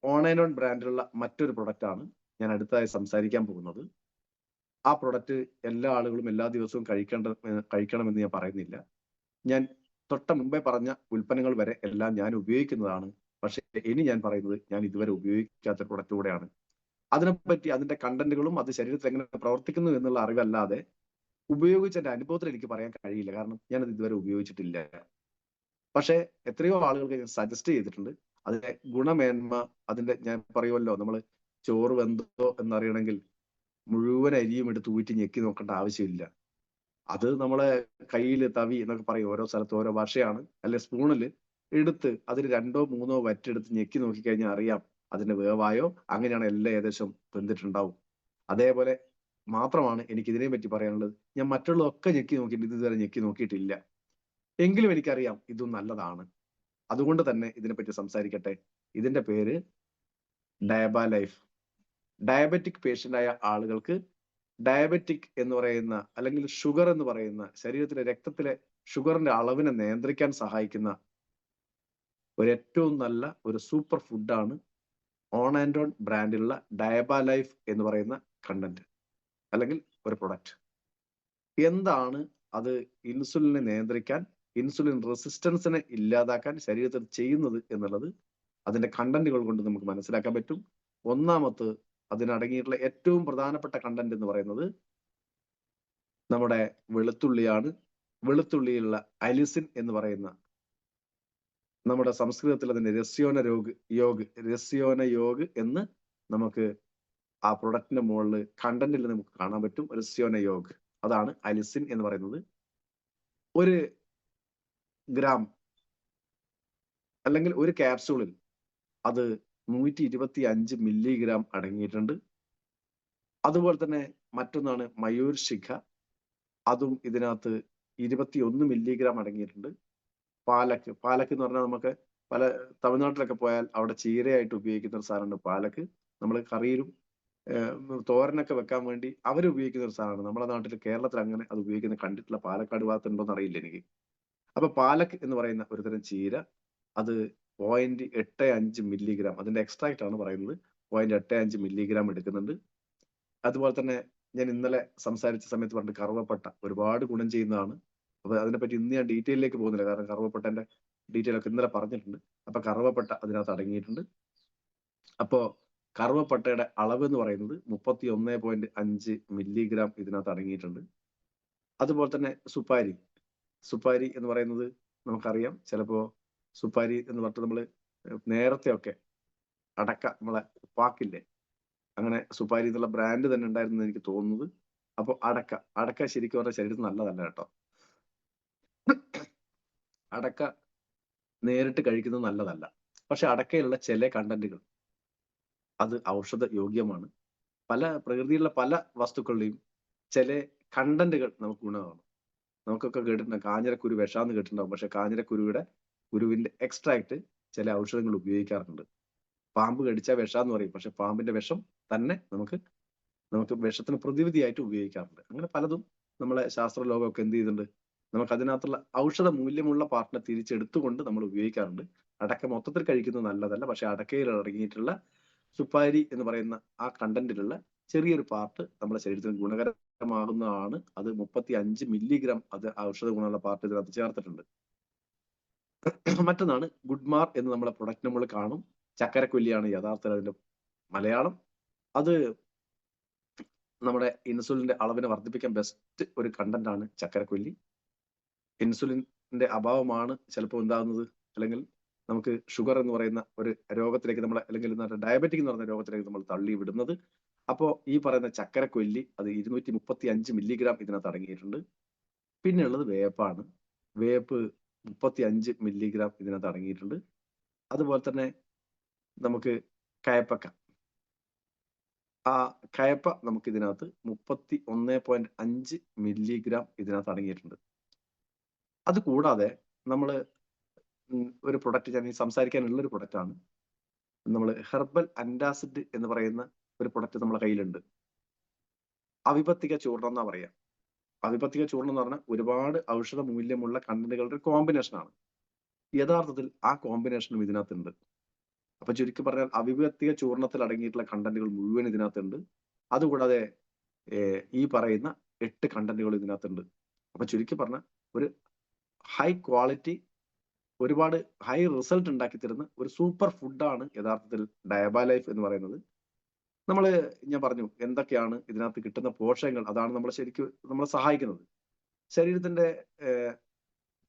ഓണൈനോൺ ബ്രാൻഡിലുള്ള മറ്റൊരു പ്രൊഡക്റ്റാണ് ഞാൻ അടുത്തതായി സംസാരിക്കാൻ പോകുന്നത്. ആ പ്രൊഡക്റ്റ് എല്ലാ ആളുകളും എല്ലാ ദിവസവും കഴിക്കണമെന്ന് ഞാൻ പറയുന്നില്ല. ഞാൻ തൊട്ട മുമ്പേ പറഞ്ഞ ഉൽപ്പന്നങ്ങൾ വരെ എല്ലാം ഞാൻ ഉപയോഗിക്കുന്നതാണ്. പക്ഷേ ഇനി ഞാൻ പറയുന്നത് ഞാൻ ഇതുവരെ ഉപയോഗിക്കാത്ത പ്രൊഡക്റ്റ് കൂടെയാണ്. അതിനെപ്പറ്റി അതിന്റെ കണ്ടന്റുകളും അത് ശരീരത്തിൽ എങ്ങനെ പ്രവർത്തിക്കുന്നു എന്നുള്ള അറിവല്ലാതെ ഉപയോഗിച്ച എന്റെ അനുഭവത്തിൽ എനിക്ക് പറയാൻ കഴിയില്ല. കാരണം ഞാനത് ഇതുവരെ ഉപയോഗിച്ചിട്ടില്ല. പക്ഷേ എത്രയോ ആളുകൾക്ക് ഞാൻ സജസ്റ്റ് ചെയ്തിട്ടുണ്ട്. അതിന്റെ ഗുണമേന്മ, അതിന്റെ ഞാൻ പറയുമല്ലോ, നമ്മൾ ചോറ് വെന്തോ എന്നറിയണമെങ്കിൽ മുഴുവൻ അരിയും എടുത്ത് ഊറ്റി ഞെക്കി നോക്കേണ്ട ആവശ്യമില്ല. അത് നമ്മളെ കയ്യിൽ തവി എന്നൊക്കെ പറയും, ഓരോ സ്ഥലത്ത് ഓരോ ഭാഷയാണ്. അല്ലെ സ്പൂണിൽ എടുത്ത് അതിൽ രണ്ടോ മൂന്നോ വറ്റെടുത്ത് ഞെക്കി നോക്കിക്കഴിഞ്ഞാൽ അറിയാം അതിന്റെ വേവായോ. അങ്ങനെയാണ് എല്ലാം ഏകദേശം വെന്തിട്ടുണ്ടാവും. അതേപോലെ മാത്രമാണ് എനിക്ക് ഇതിനെ പറ്റി പറയാനുള്ളത്. ഞാൻ മറ്റുള്ളതൊക്കെ ഞെക്കി നോക്കിയിട്ട് ഇതുവരെ ഞെക്കി നോക്കിയിട്ടില്ല. എങ്കിലും എനിക്കറിയാം ഇതും നല്ലതാണ്. അതുകൊണ്ട് തന്നെ ഇതിനെപ്പറ്റി സംസാരിക്കട്ടെ. ഇതിന്റെ പേര് ഡയബ ലൈഫ്. ഡയബറ്റിക് പേഷ്യന്റ് ആയ ആളുകൾക്ക് ഡയബറ്റിക് എന്ന് പറയുന്ന അല്ലെങ്കിൽ ഷുഗർ എന്ന് പറയുന്ന ശരീരത്തിലെ രക്തത്തിലെ ഷുഗറിന്റെ അളവിനെ നിയന്ത്രിക്കാൻ സഹായിക്കുന്ന ഒരു ഏറ്റവും നല്ല ഒരു സൂപ്പർ ഫുഡാണ് ഓൺ ആൻഡ് ഓൺ ബ്രാൻഡിലുള്ള ഡയബ ലൈഫ് എന്ന് പറയുന്ന കണ്ടന്റ് അല്ലെങ്കിൽ ഒരു പ്രൊഡക്റ്റ്. എന്താണ് അത് ഇൻസുലിനെ നിയന്ത്രിക്കാൻ, ഇൻസുലിൻ റെസിസ്റ്റൻസിനെ ഇല്ലാതാക്കാൻ ശരീരത്തിൽ ചെയ്യുന്നത് എന്നുള്ളത് അതിന്റെ കണ്ടന്റുകൾ കൊണ്ട് നമുക്ക് മനസ്സിലാക്കാൻ പറ്റും. ഒന്നാമത് അതിനടങ്ങിയിട്ടുള്ള ഏറ്റവും പ്രധാനപ്പെട്ട കണ്ടന്റ് എന്ന് പറയുന്നത് നമ്മുടെ വെളുത്തുള്ളിയാണ്. വെളുത്തുള്ളിയിലുള്ള അലിസിൻ എന്ന് പറയുന്ന, നമ്മുടെ സംസ്കൃതത്തിൽ അതിന്റെ രസ്യോന യോഗ് എന്ന് നമുക്ക് ആ പ്രൊഡക്റ്റിന്റെ മുകളിൽ കണ്ടന്റിൽ നമുക്ക് കാണാൻ പറ്റും. രസ്യോന യോഗ്, അതാണ് അലിസിൻ എന്ന് പറയുന്നത്. ഒരു ഗ്രാം അല്ലെങ്കിൽ ഒരു ക്യാപ്സൂളിൽ അത് 125 മില്ലിഗ്രാം അടങ്ങിയിട്ടുണ്ട്. അതുപോലെ തന്നെ മറ്റൊന്നാണ് മയൂർ ശിഖ, അതും ഇതിനകത്ത് 21 മില്ലിഗ്രാം അടങ്ങിയിട്ടുണ്ട്. പാലക്ക് എന്ന് പറഞ്ഞാൽ നമുക്ക് പല തമിഴ്നാട്ടിലൊക്കെ പോയാൽ അവിടെ ചീരയായിട്ട് ഉപയോഗിക്കുന്ന ഒരു സാധനമുണ്ട് പാലക്ക്. നമ്മൾ കറിയിലും തോരനൊക്കെ വെക്കാൻ വേണ്ടി അവർ ഉപയോഗിക്കുന്ന ഒരു സാധനമാണ്. നമ്മുടെ നാട്ടിൽ കേരളത്തിൽ അങ്ങനെ അത് ഉപയോഗിക്കുന്നത് കണ്ടിട്ടില്ല. പാലക്കാട് ഭാഗത്തുണ്ടോന്ന് അറിയില്ല എനിക്ക്. അപ്പൊ പാലക്ക് എന്ന് പറയുന്ന ഒരു തരം ചീര, അത് 0.85 മില്ലിഗ്രാം, അതിന്റെ എക്സ്ട്രാക്റ്റ് ആണ് പറയുന്നത്, 0.85 മില്ലിഗ്രാം എടുക്കുന്നുണ്ട്. അതുപോലെ തന്നെ ഞാൻ ഇന്നലെ സംസാരിച്ച സമയത്ത് പറഞ്ഞ കറുവപ്പട്ട ഒരുപാട് ഗുണം ചെയ്യുന്നതാണ്. അപ്പൊ അതിനെപ്പറ്റി ഇന്ന് ഞാൻ ഡീറ്റെയിലേക്ക് പോകുന്നില്ല, കാരണം കറുവപ്പട്ടന്റെ ഡീറ്റെയിൽ ഒക്കെ ഇന്നലെ പറഞ്ഞിട്ടുണ്ട്. അപ്പൊ കറുവപ്പട്ട അതിനകത്ത് അടങ്ങിയിട്ടുണ്ട്. അപ്പോ കറുവപ്പട്ടയുടെ അളവ് എന്ന് പറയുന്നത് 31.5 മില്ലിഗ്രാം ഇതിനകത്ത് അടങ്ങിയിട്ടുണ്ട്. അതുപോലെ തന്നെ സുപ്പാരി എന്ന് പറയുന്നത് നമുക്കറിയാം. ചിലപ്പോ സുപ്പാരി എന്ന് പറഞ്ഞിട്ട് നമ്മൾ നേരത്തെ ഒക്കെ അടക്ക, നമ്മളെ ഉപ്പാക്കില്ലേ, അങ്ങനെ സുപ്പാരി എന്നുള്ള ബ്രാൻഡ് തന്നെ ഉണ്ടായിരുന്നു എനിക്ക് തോന്നുന്നത്. അപ്പൊ അടക്ക ശരിക്കും പറഞ്ഞാൽ ശരീരത്തിന് നല്ലതല്ല കേട്ടോ. അടക്ക നേരിട്ട് കഴിക്കുന്നത് നല്ലതല്ല. പക്ഷെ അടക്കയിലുള്ള ചില കണ്ടന്റുകൾ അത് ഔഷധ യോഗ്യമാണ്. പല പ്രകൃതിയിലുള്ള പല വസ്തുക്കളുടെയും ചില കണ്ടന്റുകൾ നമുക്ക് ഗുണമാണ്. നമുക്കൊക്കെ കേട്ടിട്ടുണ്ടാകും കാഞ്ഞിരക്കുരു വിഷാന്ന് കേട്ടിട്ടുണ്ടാവും. പക്ഷെ കാഞ്ഞിരക്കുരുവിന്റെ കുരുവിന്റെ എക്സ്ട്രാക്ട് ചില ഔഷധങ്ങൾ ഉപയോഗിക്കാറുണ്ട്. പാമ്പ് കടിച്ചാൽ വിഷാന്ന് പറയും, പക്ഷെ പാമ്പിന്റെ വിഷം തന്നെ നമുക്ക് വിഷത്തിന് പ്രതിവിധിയായിട്ട് ഉപയോഗിക്കാറുണ്ട്. അങ്ങനെ പലതും നമ്മളെ ശാസ്ത്ര ലോകമൊക്കെ എന്ത് ചെയ്തിട്ടുണ്ട്, നമുക്ക് അതിനകത്തുള്ള ഔഷധ മൂല്യമുള്ള പാർട്ടിനെ തിരിച്ചെടുത്തുകൊണ്ട് നമ്മൾ ഉപയോഗിക്കാറുണ്ട്. അടക്ക മൊത്തത്തിൽ കഴിക്കുന്നത് നല്ലതല്ല, പക്ഷെ അടക്കയിൽ അടങ്ങിയിട്ടുള്ള സുപ്പാരി എന്ന് പറയുന്ന ആ കണ്ടന്റിലുള്ള ചെറിയൊരു പാർട്ട് നമ്മുടെ ശരീരത്തിന് ഗുണകരമാകുന്നതാണ്. അത് 35 മില്ലിഗ്രാം അത് ഔഷധ ഗുണമുള്ള പാർട്ട് ഇതിനകത്ത് ചേർത്തിട്ടുണ്ട്. മറ്റൊന്നാണ് ഗുഡ്മാർ എന്ന് നമ്മളെ പ്രൊഡക്റ്റ് നമ്മൾ കാണും. ചക്കരക്കൊല്ലിയാണ് യഥാർത്ഥത്തിൽ അതിന്റെ മലയാളം. അത് നമ്മുടെ ഇൻസുലിന്റെ അളവിനെ വർദ്ധിപ്പിക്കാൻ ബെസ്റ്റ് ഒരു കണ്ടന്റ് ആണ് ചക്കരക്കൊല്ലി. ഇൻസുലിന്റെ അഭാവമാണ് ചിലപ്പോൾ ഉണ്ടാകുന്നത്, അല്ലെങ്കിൽ നമുക്ക് ഷുഗർ എന്ന് പറയുന്ന ഒരു രോഗത്തിലേക്ക് നമ്മളെ, അല്ലെങ്കിൽ ഡയബറ്റിക് എന്ന് പറയുന്ന രോഗത്തിലേക്ക് നമ്മൾ തള്ളി വിടുന്നത്. അപ്പോ ഈ പറയുന്ന ചക്കരക്കൊല്ലി അത് 235 മില്ലിഗ്രാം ഇതിനകത്ത് അടങ്ങിയിട്ടുണ്ട്. പിന്നെ ഉള്ളത് വേപ്പാണ്. വേപ്പ് 35 മില്ലിഗ്രാം ഇതിനകത്ത് അടങ്ങിയിട്ടുണ്ട്. അതുപോലെ തന്നെ നമുക്ക് കയപ്പക്ക, ആ കയപ്പ നമുക്ക് ഇതിനകത്ത് 31.5 മില്ലിഗ്രാം ഇതിനകത്ത് അടങ്ങിയിട്ടുണ്ട്. അത് കൂടാതെ നമ്മൾ ഒരു പ്രൊഡക്റ്റ്, ഞാൻ ഈ സംസാരിക്കാനുള്ള ഒരു പ്രൊഡക്റ്റ് ആണ്, നമ്മൾ ഹെർബൽ അന്റാസിഡ് എന്ന് പറയുന്ന ഒരു പ്രൊഡക്റ്റ് നമ്മുടെ കയ്യിലുണ്ട്. അവിപത്തിക ചൂർണം എന്നാ പറയാ. അവിപത്തിക ചൂർണം എന്ന് പറഞ്ഞാൽ ഒരുപാട് ഔഷധ മൂല്യമുള്ള കണ്ടന്റുകളുടെ ഒരു കോമ്പിനേഷൻ ആണ്. യഥാർത്ഥത്തിൽ ആ കോമ്പിനേഷനും ഇതിനകത്തുണ്ട്. അപ്പൊ ചുരുക്കി പറഞ്ഞാൽ അവിഭക്തിക ചൂർണത്തിൽ അടങ്ങിയിട്ടുള്ള കണ്ടന്റുകൾ മുഴുവൻ ഇതിനകത്തുണ്ട്. അതുകൂടാതെ ഈ പറയുന്ന 8 കണ്ടന്റുകൾ ഇതിനകത്തുണ്ട്. അപ്പൊ ചുരുക്കി പറഞ്ഞ ഒരു ഹൈ ക്വാളിറ്റി, ഒരുപാട് ഹൈ റിസൾട്ട് ഉണ്ടാക്കി തരുന്ന ഒരു സൂപ്പർ ഫുഡാണ് യഥാർത്ഥത്തിൽ ഡയബ ലൈഫ് എന്ന് പറയുന്നത്. ഞാൻ പറഞ്ഞു എന്തൊക്കെയാണ് ഇതിനകത്ത് കിട്ടുന്ന പോഷകങ്ങൾ, അതാണ് നമ്മളെ സഹായിക്കുന്നത്. ശരീരത്തിന്റെ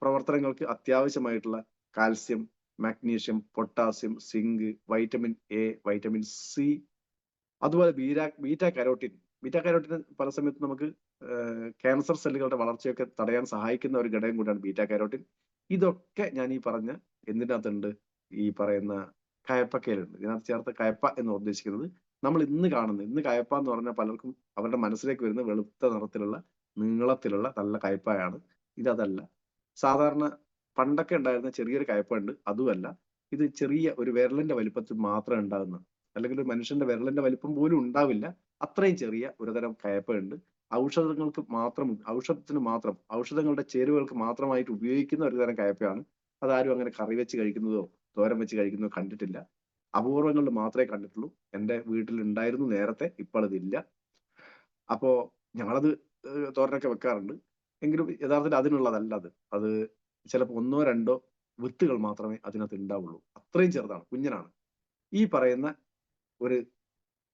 പ്രവർത്തനങ്ങൾക്ക് അത്യാവശ്യമായിട്ടുള്ള calcium, magnesium, potassium, zinc, vitamin A, vitamin C, അതുപോലെ ബീറ്റ കരോട്ടിൻ. ബീറ്റ കരോട്ടിൻ പല സമയത്തും നമുക്ക് ക്യാൻസർ സെല്ലുകളുടെ വളർച്ചയൊക്കെ തടയാൻ സഹായിക്കുന്ന ഒരു ഘടകം കൂടിയാണ് ബീറ്റ കരോട്ടിൻ. ഇതൊക്കെ ഞാൻ ഈ പറഞ്ഞ എന്തിനകത്തുണ്ട്, ഈ പറയുന്ന കയപ്പക്കയിലുണ്ട്. ഇതിനകത്ത് ചേർത്ത കയപ്പ എന്ന് ഉദ്ദേശിക്കുന്നത് നമ്മൾ ഇന്ന് കയപ്പ എന്ന് പറഞ്ഞാൽ പലർക്കും അവരുടെ മനസ്സിലേക്ക് വരുന്ന വെളുത്ത നിറത്തിലുള്ള നീളത്തിലുള്ള നല്ല കയപ്പയാണ്. ഇതല്ല. സാധാരണ പണ്ടൊക്കെ ഉണ്ടായിരുന്ന ചെറിയൊരു കയപ്പ ഉണ്ട്, അതുമല്ല. ഇത് ചെറിയ ഒരു വിരലിന്റെ വലിപ്പത്തിൽ മാത്രം ഉണ്ടാകുന്ന, അല്ലെങ്കിൽ ഒരു മനുഷ്യന്റെ വിരലിന്റെ വലിപ്പം പോലും ഉണ്ടാവില്ല, അത്രയും ചെറിയ ഒരുതരം കയപ്പയുണ്ട്. ഔഷധങ്ങളുടെ ചേരുവകൾക്ക് മാത്രമായിട്ട് ഉപയോഗിക്കുന്ന ഒരു തരം കയപ്പയാണ്. അതാരും അങ്ങനെ കറി വെച്ച് കഴിക്കുന്നതോ തോരൻ വെച്ച് കഴിക്കുന്നതോ കണ്ടിട്ടില്ല. അപൂർവങ്ങളിൽ മാത്രമേ കണ്ടിട്ടുള്ളൂ. എന്റെ വീട്ടിൽ ഉണ്ടായിരുന്നു നേരത്തെ, ഇപ്പോൾ അതില്ല. അപ്പോ ഞങ്ങളത് തോരനൊക്കെ വെക്കാറുണ്ട്. എങ്കിലും യഥാർത്ഥത്തിൽ അതിനുള്ളതല്ല അത്. അത് ചിലപ്പോൾ 1-2 വിത്തുകൾ മാത്രമേ അതിനകത്ത് ഉണ്ടാവുള്ളൂ. അത്രയും ചെറുതാണ്, കുഞ്ഞനാണ്. ഈ പറയുന്ന ഒരു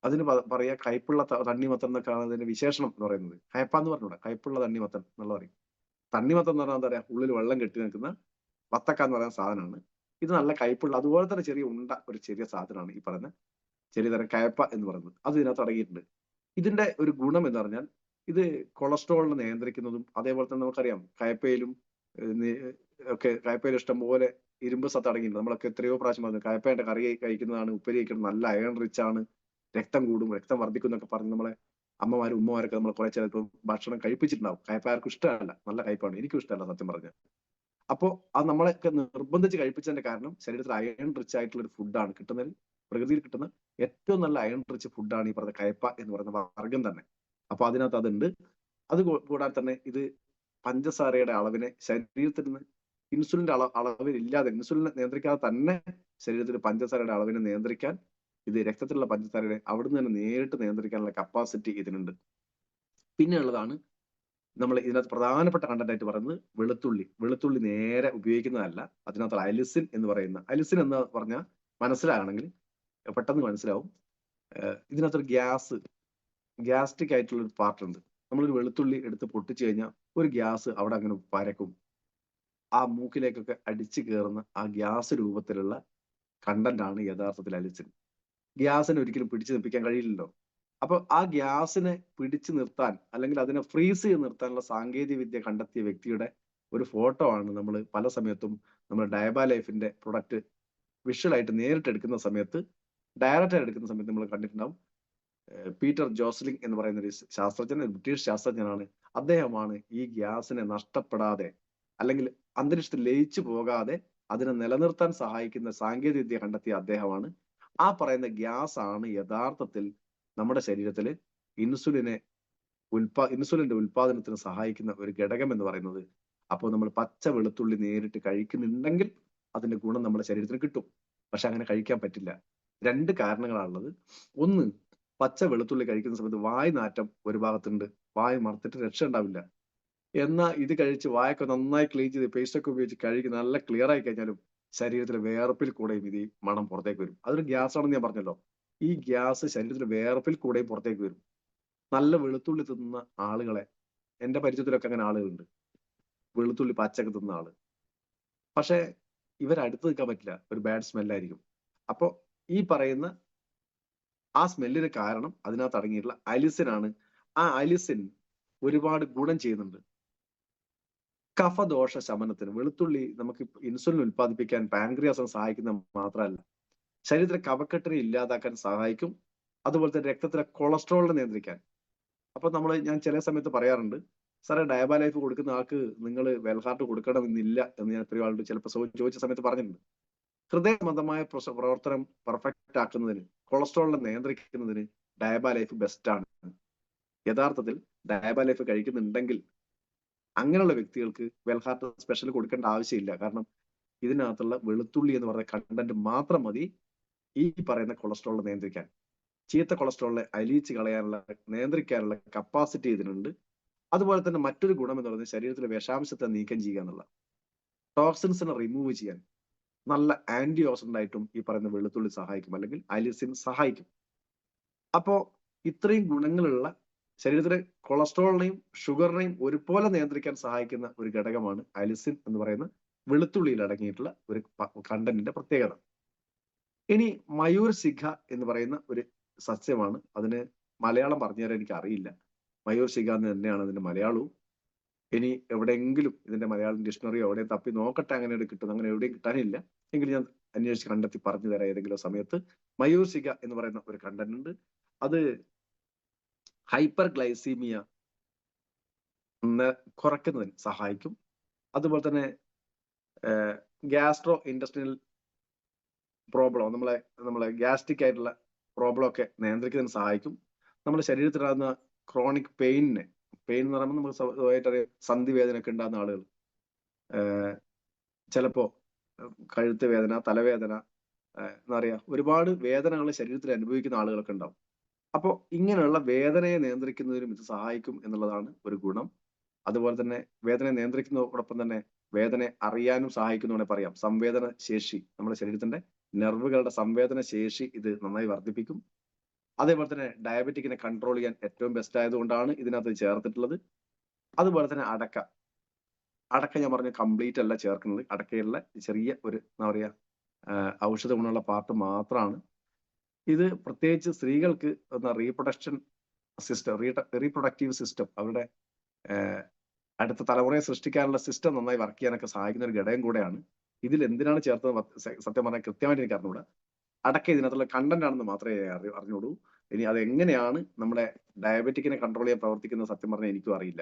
അതിന് പറയാ കയ്പുള്ള തണ്ണിമത്തൻ എന്നൊക്കെയാണ് അതിന്റെ വിശേഷണം എന്ന് പറയുന്നത്. കയ്പ എന്ന് പറഞ്ഞൂടാ, കയ്പുള്ള തണ്ണിമത്തൻ എന്നുള്ള പറയും. തണ്ണിമത്തൻ എന്ന് പറഞ്ഞാൽ എന്താ പറയാ, ഉള്ളിൽ വെള്ളം കെട്ടി നിൽക്കുന്ന വത്തക്ക എന്ന് പറയുന്ന സാധനമാണ്. ഇത് നല്ല കയ്പുള്ള, അതുപോലെ തന്നെ ചെറിയ ഉണ്ട ഒരു ചെറിയ സാധനമാണ് ഈ പറയുന്ന ചെറിയ തരം കയ്പ എന്ന് പറയുന്നത്. അത് ഇതിനകത്ത് അടങ്ങിയിട്ടുണ്ട്. ഇതിന്റെ ഒരു ഗുണം എന്ന് പറഞ്ഞാൽ ഇത് കൊളസ്ട്രോളിനെ നിയന്ത്രിക്കുന്നതും, അതേപോലെ തന്നെ നമുക്കറിയാം കയ്പയിലും കയ്പയിൽ ഇഷ്ടം പോലെ ഇരുമ്പ് സത്ത് അടങ്ങിയിട്ടുണ്ട്. നമ്മളൊക്കെ എത്രയോ പ്രാവശ്യം പറഞ്ഞു കയ്പയുടെ കറി കഴിക്കുന്നതാണ്, ഉപ്പരി കഴിക്കുന്നത് നല്ല അയൺ റിച്ച് ആണ്, രക്തം കൂടും, രക്തം വർദ്ധിക്കും എന്നൊക്കെ പറഞ്ഞ് നമ്മളെ അമ്മമാരും ഉമ്മമാരൊക്കെ നമ്മൾ കുറെ ചിലപ്പോൾ ഭക്ഷണം കഴിപ്പിച്ചിട്ടുണ്ടാവും. കയ്പ ആർക്കും ഇഷ്ടമല്ല, നല്ല കയ്പാണ്, എനിക്കും ഇഷ്ടമല്ല സത്യം പറഞ്ഞാൽ. അപ്പോ അത് നമ്മളൊക്കെ നിർബന്ധിച്ച് കഴിപ്പിച്ചതിന്റെ കാരണം ശരീരത്തിൽ അയൺ റിച്ച് ആയിട്ടുള്ള ഒരു ഫുഡാണ് കിട്ടുന്നത്. പ്രകൃതിയിൽ കിട്ടുന്ന ഏറ്റവും നല്ല അയൺ റിച്ച് ഫുഡാണ് ഈ പറഞ്ഞ കയ്പ എന്ന് പറയുന്ന വർഗം തന്നെ. അപ്പൊ അതിനകത്ത് അതുണ്ട്. അത് കൂടാതെ തന്നെ ഇത് പഞ്ചസാരയുടെ അളവിനെ ശരീരത്തിൽ നിന്ന് ഇൻസുലിന്റെ അളവിലില്ലാതെ, ഇൻസുലിനെ നിയന്ത്രിക്കാതെ തന്നെ ശരീരത്തിൽ പഞ്ചസാരയുടെ അളവിനെ നിയന്ത്രിക്കാൻ, ഇത് രക്തത്തിലുള്ള പഞ്ചസാരയുടെ അവിടുന്ന് തന്നെ നേരിട്ട് നിയന്ത്രിക്കാനുള്ള കപ്പാസിറ്റി ഇതിനുണ്ട്. പിന്നെ ഉള്ളതാണ് നമ്മൾ ഇതിനകത്ത് പ്രധാനപ്പെട്ട കണ്ടന്റ് ആയിട്ട് പറയുന്നത് വെളുത്തുള്ളി. വെളുത്തുള്ളി നേരെ ഉപയോഗിക്കുന്നതല്ല. അതിനകത്ത് അലിസിൻ എന്ന് പറയുന്ന, അലിസിൻ എന്ന് പറഞ്ഞാൽ മനസ്സിലാകണമെങ്കിൽ പെട്ടെന്ന് മനസ്സിലാവും. ഇതിനകത്തൊരു ഗ്യാസ്ട്രിക് ആയിട്ടുള്ള ഒരു പാർട്ട് ഉണ്ട്. നമ്മളൊരു വെളുത്തുള്ളി എടുത്ത് പൊട്ടിച്ചു കഴിഞ്ഞാൽ ഒരു ഗ്യാസ് അവിടെ അങ്ങനെ പരക്കും. ആ മൂക്കിലേക്കൊക്കെ അടിച്ചു കയറുന്ന ആ ഗ്യാസ് രൂപത്തിലുള്ള കണ്ടന്റ് ആണ് യഥാർത്ഥത്തിൽ അലിസിൻ. ഗ്യാസിനെ ഒരിക്കലും പിടിച്ചു നിർത്തിക്കാൻ കഴിയില്ലല്ലോ. അപ്പൊ ആ ഗ്യാസിനെ പിടിച്ചു നിർത്താൻ, അല്ലെങ്കിൽ അതിനെ ഫ്രീസ് ചെയ്ത് നിർത്താനുള്ള സാങ്കേതിക വിദ്യ കണ്ടെത്തിയ വ്യക്തിയുടെ ഒരു ഫോട്ടോ ആണ് നമ്മൾ പല സമയത്തും നമ്മൾ ഡയബ ലൈഫിന്റെ പ്രൊഡക്റ്റ് വിഷ്വലായിട്ട് നേരിട്ട് എടുക്കുന്ന സമയത്ത്, ഡയറക്റ്റ് ആയിട്ട് എടുക്കുന്ന സമയത്ത് നമ്മൾ കണ്ടിട്ടുണ്ടാവും. പീറ്റർ ജോസ്ലിംഗ് എന്ന് പറയുന്ന ഒരു ശാസ്ത്രജ്ഞൻ, ബ്രിട്ടീഷ് ശാസ്ത്രജ്ഞനാണ്. അദ്ദേഹമാണ് ഈ ഗ്യാസിനെ നഷ്ടപ്പെടാതെ, അല്ലെങ്കിൽ അന്തരീക്ഷത്തിൽ ലയിച്ചു പോകാതെ അതിനെ നിലനിർത്താൻ സഹായിക്കുന്ന സാങ്കേതിക വിദ്യ കണ്ടെത്തിയ അദ്ദേഹമാണ്. ആ പറയുന്ന ഗ്യാസ് ആണ് യഥാർത്ഥത്തിൽ നമ്മുടെ ശരീരത്തിൽ ഇൻസുലിന്റെ ഉൽപാദനത്തിന് സഹായിക്കുന്ന ഒരു ഘടകം എന്ന് പറയുന്നത്. അപ്പോൾ നമ്മൾ പച്ച വെളുത്തുള്ളി നേരിട്ട് കഴിക്കുന്നുണ്ടെങ്കിൽ അതിന്റെ ഗുണം നമ്മുടെ ശരീരത്തിന് കിട്ടും. പക്ഷെ അങ്ങനെ കഴിക്കാൻ പറ്റില്ല. 2 കാരണങ്ങളാണുള്ളത്. ഒന്ന്, പച്ച വെളുത്തുള്ളി കഴിക്കുന്ന സമയത്ത് വായ് നാറ്റം ഒരു ഭാഗത്തുണ്ട്, വായ് മറത്തിട്ട് രക്ഷ ഉണ്ടാവില്ല. എന്നാൽ ഇത് കഴിച്ച് വായൊക്കെ നന്നായി ക്ലീൻ ചെയ്ത് പേസ്റ്റ് ഒക്കെ ഉപയോഗിച്ച് കഴുകി നല്ല ക്ലിയർ ആയി കഴിഞ്ഞാലും ശരീരത്തിലെ വേർപ്പിൽ കൂടെയും ഇത് മണം പുറത്തേക്ക് വരും. അതൊരു ഗ്യാസ് ആണെന്ന് ഞാൻ പറഞ്ഞല്ലോ. ഈ ഗ്യാസ് ശരീരത്തിലെ വേർപ്പിൽ കൂടെയും പുറത്തേക്ക് വരും. നല്ല വെളുത്തുള്ളി തിന്നുന്ന ആളുകളെ, എന്റെ പരിചയത്തിലൊക്കെ അങ്ങനെ ആളുകളുണ്ട്, വെളുത്തുള്ളി പച്ചക്ക് തിന്ന ആള്. പക്ഷെ ഇവരടുത്ത് നിൽക്കാൻ പറ്റില്ല, ഒരു ബാഡ് സ്മെല്ലായിരിക്കും. അപ്പൊ ഈ പറയുന്ന ആ സ്മെല്ലിന് കാരണം അതിനകത്ത് അടങ്ങിയിട്ടുള്ള അലിസിൻ ആണ്. ആ അലിസിൻ ഒരുപാട് ഗുണം ചെയ്യുന്നുണ്ട്. കഫദോഷ ശമനത്തിന് വെളുത്തുള്ളി നമുക്ക് ഇൻസുലിൻ ഉൽപ്പാദിപ്പിക്കാൻ പാൻക്രിയാസിനെ സഹായിക്കുന്ന മാത്രമല്ല, ശരീരത്തിലെ കഫക്കെട്ടിനെ ഇല്ലാതാക്കാൻ സഹായിക്കും. അതുപോലെ തന്നെ രക്തത്തിലെ കൊളസ്ട്രോളിനെ നിയന്ത്രിക്കാൻ. അപ്പൊ ഞാൻ ചില സമയത്ത് പറയാറുണ്ട്, സാറേ ഡയബ ലൈഫ് കൊടുക്കുന്ന ആൾക്ക് നിങ്ങൾ വെൽഹാർട്ട് കൊടുക്കണമെന്നില്ല എന്ന് ഞാൻ എത്രയോ ആളുടെ ചിലപ്പോൾ ചോദിച്ച സമയത്ത് പറഞ്ഞിട്ടുണ്ട്. ഹൃദയ സംബന്ധമായ പ്രവർത്തനം പെർഫെക്റ്റ് ആക്കുന്നതിന്, കൊളസ്ട്രോളിനെ നിയന്ത്രിക്കുന്നതിന് ഡയബ ലൈഫ് ബെസ്റ്റ് ആണ്. യഥാർത്ഥത്തിൽ ഡയബ ലൈഫ് കഴിക്കുന്നുണ്ടെങ്കിൽ അങ്ങനെയുള്ള വ്യക്തികൾക്ക് വെൽഹാർട്ട് സ്പെഷ്യൽ കൊടുക്കേണ്ട ആവശ്യമില്ല. കാരണം ഇതിനകത്തുള്ള വെളുത്തുള്ളി എന്ന് പറയുന്ന കണ്ടന്റ് മാത്രം മതി ഈ പറയുന്ന കൊളസ്ട്രോൾ നിയന്ത്രിക്കാൻ. ചീത്ത കൊളസ്ട്രോളിനെ അലിയിച്ച് കളയാനുള്ള നിയന്ത്രിക്കാനുള്ള കപ്പാസിറ്റി ഇതിനുണ്ട്. അതുപോലെ തന്നെ മറ്റൊരു ഗുണം എന്ന് പറയുന്നത് ശരീരത്തിലെ വിഷാംശത്തെ നീക്കം ചെയ്യുക എന്നുള്ള, ടോക്സിൻസിനെ റിമൂവ് ചെയ്യാൻ നല്ല ആന്റി ഓക്സിഡന്റ് ആയിട്ടും ഈ പറയുന്ന വെളുത്തുള്ളി സഹായിക്കും, അല്ലെങ്കിൽ അലിസിൻ സഹായിക്കും. അപ്പോ ഇത്രയും ഗുണങ്ങളുള്ള ശരീരത്തിലെ കൊളസ്ട്രോളിനെയും ഷുഗറിനെയും ഒരുപോലെ നിയന്ത്രിക്കാൻ സഹായിക്കുന്ന ഒരു ഘടകമാണ് അലിസിൻ എന്ന് പറയുന്ന വെളുത്തുള്ളിയിൽ അടങ്ങിയിട്ടുള്ള ഒരു കണ്ടന്റിന്റെ പ്രത്യേകത. ഇനി മയൂർ ശിഖ എന്ന് പറയുന്ന ഒരു സസ്യമാണ്. അതിന് മലയാളം പറഞ്ഞുതരാൻ എനിക്ക് അറിയില്ല. മയൂർ ശിഖ എന്ന് തന്നെയാണ് അതിന്റെ മലയാളവും. ഇനി എവിടെയെങ്കിലും ഇതിന്റെ മലയാളം ഡിക്ഷണറിയോ എവിടെയും തപ്പി നോക്കട്ടെ, അങ്ങനെ കിട്ടുന്നു. അങ്ങനെ എവിടെയും കിട്ടാനില്ല. എങ്കിലും ഞാൻ അന്വേഷിച്ച് കണ്ടെത്തി പറഞ്ഞു തരാം ഏതെങ്കിലും സമയത്ത്. മയൂർ ശിഖ എന്ന് പറയുന്ന ഒരു കണ്ടന്റ് ഉണ്ട്. അത് ഹൈപ്പർ ഗ്ലൈസീമിയ കുറയ്ക്കുന്നതിന് സഹായിക്കും. അതുപോലെ തന്നെ ഗ്യാസ്ട്രോ ഇൻഡസ്ട്രിയൽ പ്രോബ്ലം, നമ്മളെ ഗ്യാസ്ട്രിക് ആയിട്ടുള്ള പ്രോബ്ലം ഒക്കെ നിയന്ത്രിക്കുന്നതിന് സഹായിക്കും. നമ്മുടെ ശരീരത്തിലാകുന്ന ക്രോണിക് പെയിൻ എന്ന് പറയുമ്പോൾ നമുക്ക് സ്വന്തമായിട്ടറിയാം, സന്ധി വേദന ഒക്കെ ഉണ്ടാകുന്ന ആളുകൾ, ചിലപ്പോ കഴുത്ത് വേദന, തലവേദന, എന്താ പറയാ, ഒരുപാട് വേദനകൾ ശരീരത്തിൽ അനുഭവിക്കുന്ന ആളുകളൊക്കെ ഉണ്ടാവും. അപ്പോൾ ഇങ്ങനെയുള്ള വേദനയെ നിയന്ത്രിക്കുന്നതിനും ഇത് സഹായിക്കും എന്നുള്ളതാണ് ഒരു ഗുണം. അതുപോലെ തന്നെ വേദനയെ നിയന്ത്രിക്കുന്നതോടൊപ്പം തന്നെ വേദന അറിയാനും സഹായിക്കുന്നതുകൊണ്ട് പറയാം. സംവേദന ശേഷി, നമ്മുടെ ശരീരത്തിന്റെ നെർവുകളുടെ സംവേദന ശേഷി ഇത് നന്നായി വർദ്ധിപ്പിക്കും. അതേപോലെ തന്നെ ഡയബറ്റിക്കിനെ കൺട്രോൾ ചെയ്യാൻ ഏറ്റവും ബെസ്റ്റ് ആയതുകൊണ്ടാണ് ഇതിനകത്ത് ചേർത്തിട്ടുള്ളത്. അതുപോലെ തന്നെ അടക്ക ഞാൻ പറഞ്ഞ കംപ്ലീറ്റ് അല്ല ചേർക്കുന്നത്. അടക്കയുള്ള ചെറിയ ഒരു എന്താ പറയാ ഔഷധ ഗുണമുള്ള പാർട്ട് മാത്രമാണ്. ഇത് പ്രത്യേകിച്ച് സ്ത്രീകൾക്ക് റീപ്രൊഡക്റ്റീവ് സിസ്റ്റം, അവരുടെ അടുത്ത തലമുറയെ സൃഷ്ടിക്കാനുള്ള സിസ്റ്റം നന്നായി വർക്ക് ചെയ്യാനൊക്കെ സഹായിക്കുന്ന ഒരു ഘടകം കൂടെയാണ്. ഇതിൽ എന്തിനാണ് ചേർത്തത് സത്യം പറഞ്ഞാൽ കൃത്യമായിട്ട് എനിക്ക് അറിഞ്ഞൂടാ. അടക്ക ഇതിനകത്തുള്ള കണ്ടന്റ് ആണെന്ന് മാത്രമേ അറിഞ്ഞോളൂ. ഇനി അത് എങ്ങനെയാണ് നമ്മുടെ ഡയബറ്റിക്കിനെ കൺട്രോൾ ചെയ്യാൻ പ്രവർത്തിക്കുന്നത് സത്യം പറഞ്ഞാൽ എനിക്കും അറിയില്ല.